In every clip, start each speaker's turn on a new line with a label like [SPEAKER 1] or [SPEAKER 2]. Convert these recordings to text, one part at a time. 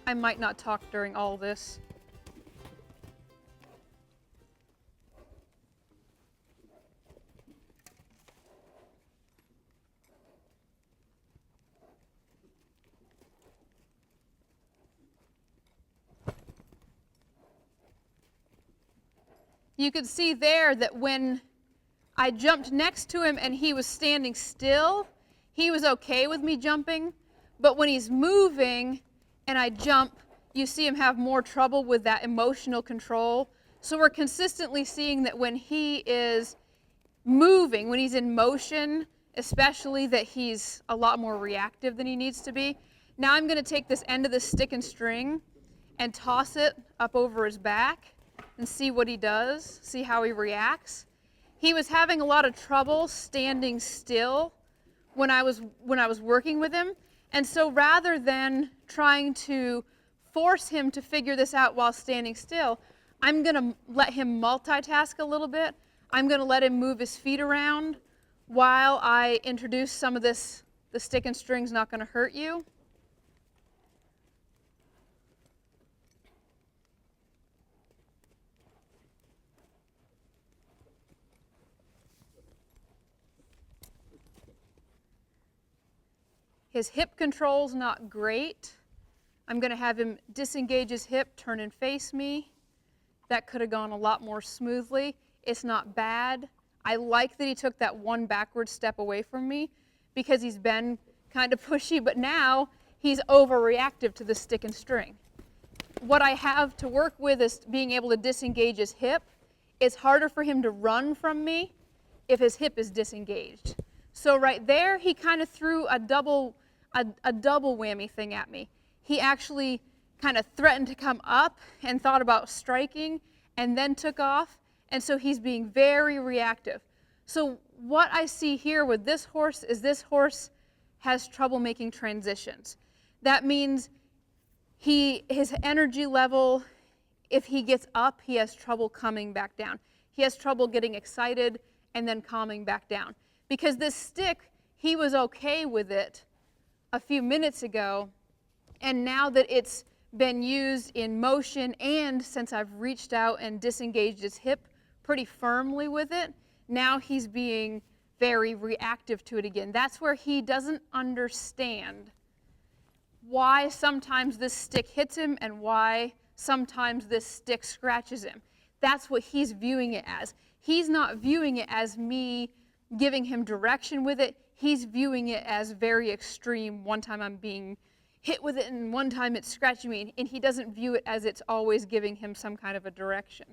[SPEAKER 1] I might not talk during all this. You could see there that when I jumped next to him and he was standing still, he was okay with me jumping. But when he's moving and I jump, you see him have more trouble with that emotional control. So we're consistently seeing that when he is moving, when he's in motion, especially, that he's a lot more reactive than he needs to be. Now I'm going to take this end of the stick and string and toss it up over his back and see what he does, see how he reacts. He was having a lot of trouble standing still when I was working with him. And so rather than trying to force him to figure this out while standing still, I'm going to let him multitask a little bit. I'm going to let him move his feet around while I introduce some of this. The stick and string's not going to hurt you. His hip control's not great. I'm going to have him disengage his hip, turn and face me. That could have gone a lot more smoothly. It's not bad. I like that he took that one backward step away from me because he's been kind of pushy, but now he's overreactive to the stick and string. What I have to work with is being able to disengage his hip. It's harder for him to run from me if his hip is disengaged. So right there, he kind of threw a double whammy thing at me. He actually kind of threatened to come up and thought about striking and then took off, and so he's being very reactive. So what I see here with this horse is this horse has trouble making transitions. That means his energy level, if he gets up, he has trouble coming back down. He has trouble getting excited and then calming back down. Because this stick, he was okay with it a few minutes ago, and now that it's been used in motion and since I've reached out and disengaged his hip pretty firmly with it, now he's being very reactive to it again. That's where he doesn't understand why sometimes this stick hits him and why sometimes this stick scratches him. That's what he's viewing it as. He's not viewing it as me giving him direction with it. He's viewing it as very extreme. One time I'm being hit with it and one time it's scratching me, and he doesn't view it as it's always giving him some kind of a direction.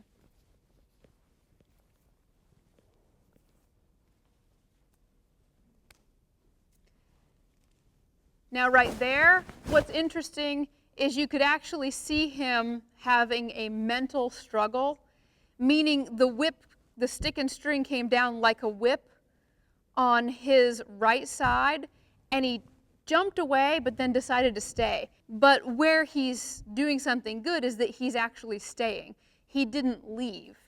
[SPEAKER 1] Now right there, what's interesting is you could actually see him having a mental struggle, meaning the stick and string came down like a whip on his right side, and he jumped away but then decided to stay. But where he's doing something good is that he's actually staying. He didn't leave.